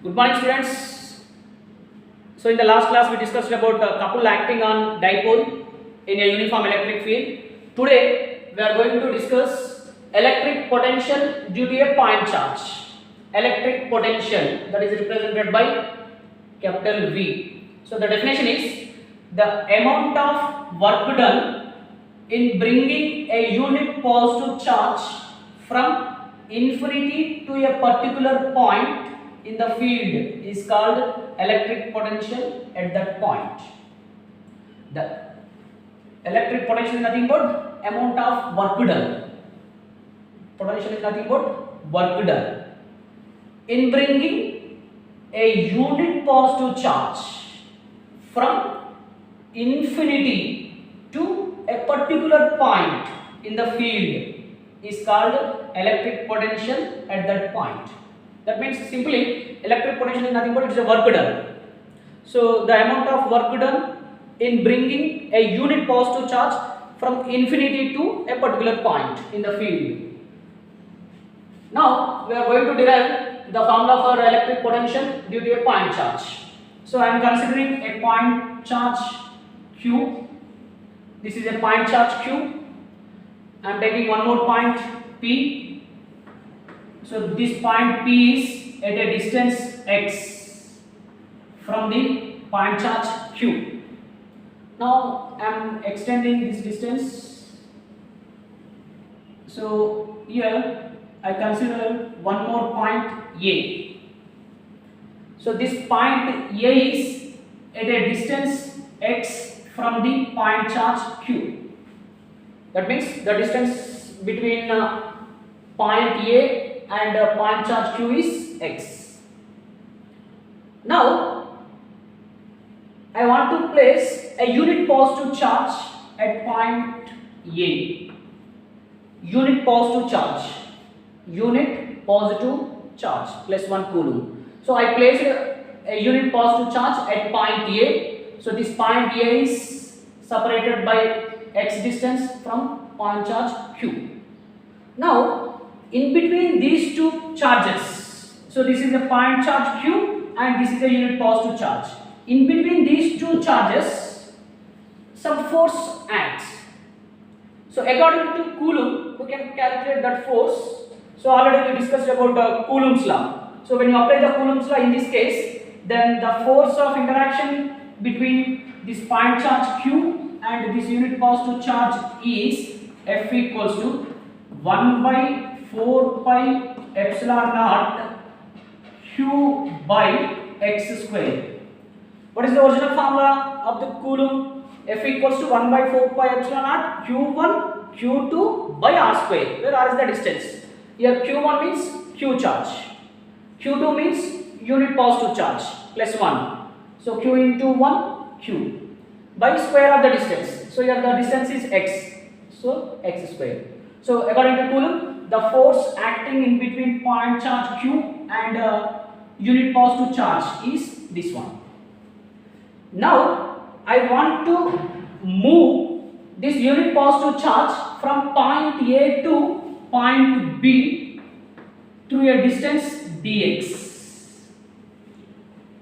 Good morning, students. So, in the last class, we discussed about a couple acting on dipole in a uniform electric field. Today, we are going to discuss electric potential due to a point charge. Electric potential, that is represented by capital V. So, the definition is the amount of work done in bringing a unit positive charge from infinity to a particular point in the field is called electric potential at that point. The electric potential is nothing but amount of work done. Potential is nothing but work done in bringing a unit positive charge from infinity to a particular point in the field is called electric potential at that point. That means simply electric potential is nothing but it's a work done. So the amount of work done in bringing a unit positive charge from infinity to a particular point in the field. Now we are going to derive the formula for electric potential due to a point charge. So I am considering a point charge Q. This is a point charge Q. I am taking one more point P. So this point P is at a distance x from the point charge Q. Now I am extending this distance. So here I consider one more point A. So this point A is at a distance x from the point charge Q. That means the distance between point A and point charge Q is x. Now I want to place a unit positive charge at point A. Unit positive charge. Unit positive charge plus 1 coulomb. So I placed a unit positive charge at point A. So this point A is separated by x distance from point charge Q. Now in between these two charges, so this is a point charge Q and this is a unit positive charge. In between these two charges, some force acts. So according to Coulomb, we can calculate that force. So already we discussed about Coulomb's law. So when you apply the Coulomb's law in this case, then the force of interaction between this point charge Q and this unit positive charge is F equals to 1 by 4 pi epsilon naught Q by x square. What is the original formula of the Coulomb? F equals to 1 by 4 pi epsilon naught Q1 Q2 by r square, where r is the distance. Here Q1 means Q charge, Q2 means unit positive charge plus 1. So Q into 1 Q by square of the distance. So here the distance is x. So x square. So according to Coulomb, the force acting in between point charge Q and unit positive charge is this one. Now I want to move this unit positive charge from point A to point B through a distance dx.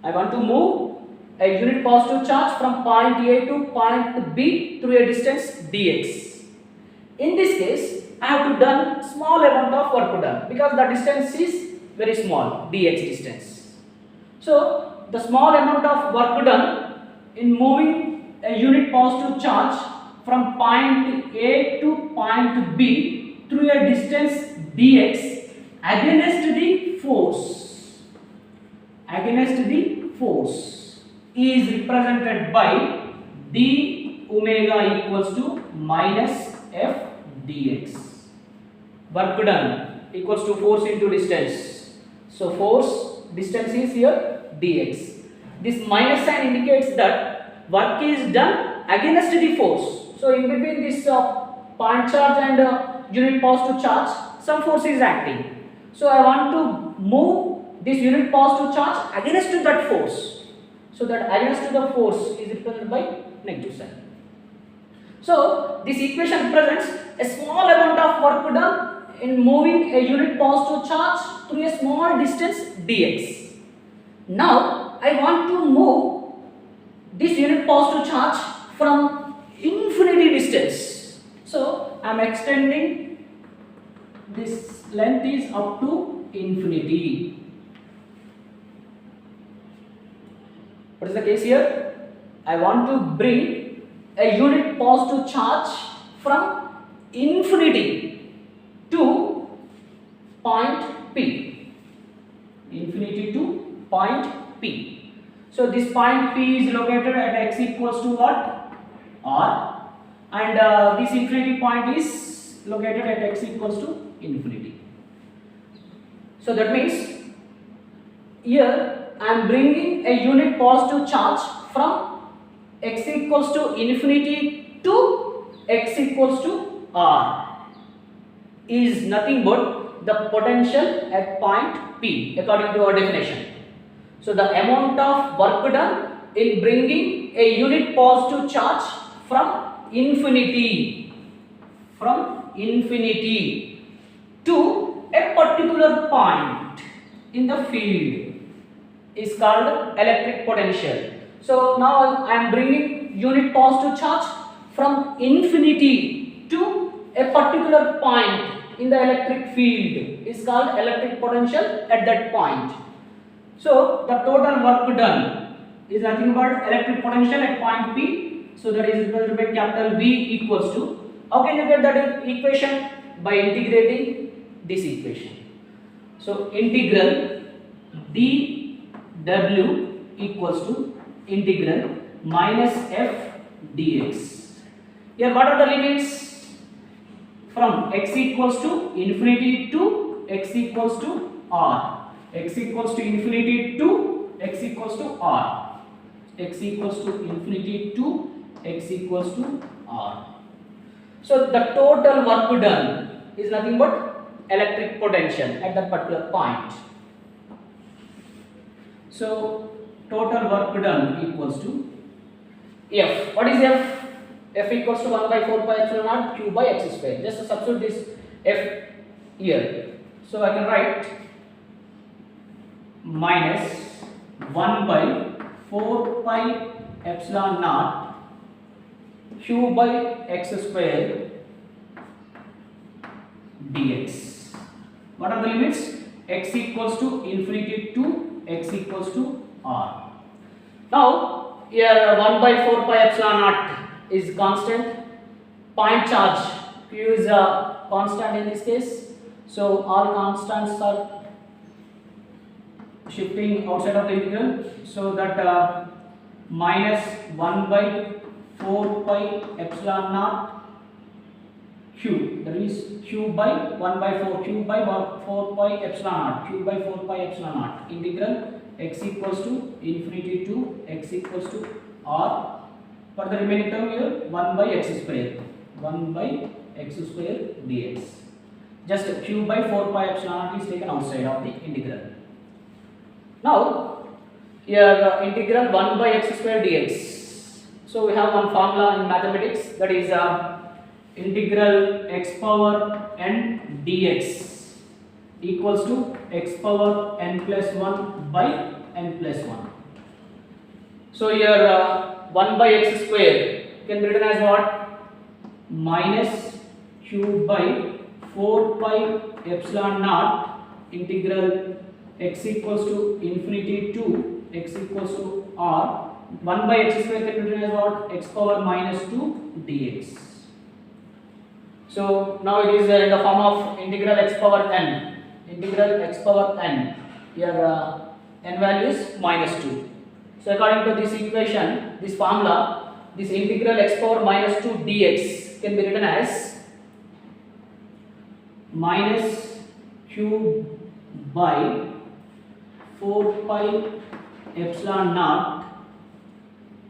I want to move a unit positive charge from point A to point B through a distance dx. In this case, I have to done small amount of work done because the distance is very small, dx distance. So the small amount of work done in moving a unit positive charge from point A to point B through a distance dx against the force is represented by d omega equals to minus f dx. Work done equals to force into distance. So force distance is here dx. This minus sign indicates that work is done against the force. So in between this point charge and unit positive charge, some force is acting. So I want to move this unit positive charge against that force. So that against the force is represented by negative sign. So this equation represents a small amount of work done in moving a unit positive charge through a small distance dx. Now I want to move this unit positive charge from infinity distance. So I am extending this length is up to infinity. What is the case here? I want to bring a unit positive charge from infinity to point P. Infinity to point P. So this point P is located at x equals to what? R. And this infinity point is located at x equals to infinity. So that means here I am bringing a unit positive charge from x equals to infinity to x equals to R is nothing but the potential at point P according to our definition. So the amount of work done in bringing a unit positive charge from infinity to a particular point in the field is called electric potential. So now I am bringing unit positive charge from infinity to a particular point in the electric field is called electric potential at that point. So the total work done is nothing but electric potential at point P. So that is equal to capital V equals to, how can you get that equation? By integrating this equation. So integral dW equals to integral minus f dx. Here what are the limits? From x equals to infinity to x equals to R. X equals to infinity to x equals to R. X equals to infinity to x equals to R. So the total work done is nothing but electric potential at that particular point. So total work done equals to F. What is F? F equals to 1 by 4 pi epsilon naught q by x square. Just substitute this F here. So I can write minus 1 by 4 pi epsilon naught q by x square dx. What are the limits? X equals to infinity to x equals to R. Now here 1 by 4 pi epsilon naught is constant. Point charge Q is a constant in this case. So all constants are shifting outside of the integral. So that minus 1 by 4 pi epsilon naught q, that is q by 1 by 4 q by 4 pi epsilon naught q by 4 pi epsilon naught integral x equals to infinity to x equals to R. For the remaining term here 1 by x square dx. Just q by 4 pi epsilon naught is taken outside of the integral. Now here integral 1 by x square dx. So we have one formula in mathematics, that is integral x power n dx equals to x power n plus 1 by n plus 1. So here 1 by x square can be written as what? Minus q by 4 pi epsilon naught integral x equals to infinity to x equals to R. 1 by x square can be written as what? X power minus 2 dx. So now it is in the form of integral x power n. Integral x power n. Here n value is minus 2. So according to this equation, this formula, this integral x power minus 2 dx can be written as minus q by 4 pi epsilon naught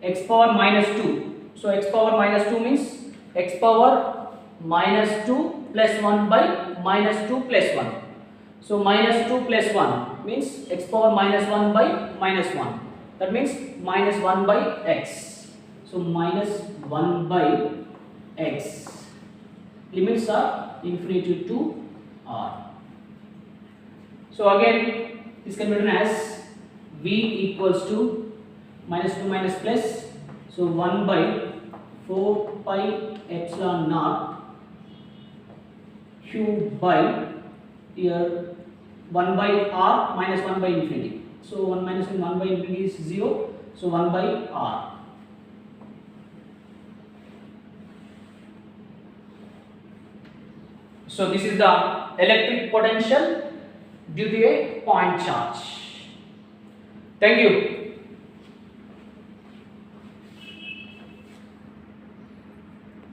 x power minus 2. So x power minus 2 means x power minus 2 plus 1 by minus 2 plus 1. So minus 2 plus 1 means x power minus 1 by minus 1. That means minus 1 by x. So minus 1 by x. Limits are infinity to R. So again this can be written as V V equals to minus 2 minus plus, so 1 by 4 pi epsilon naught q by here 1 by r minus 1 by infinity. So 1 minus 1 by infinity is 0, so 1 by r. So this is the electric potential due to a point charge. Thank you.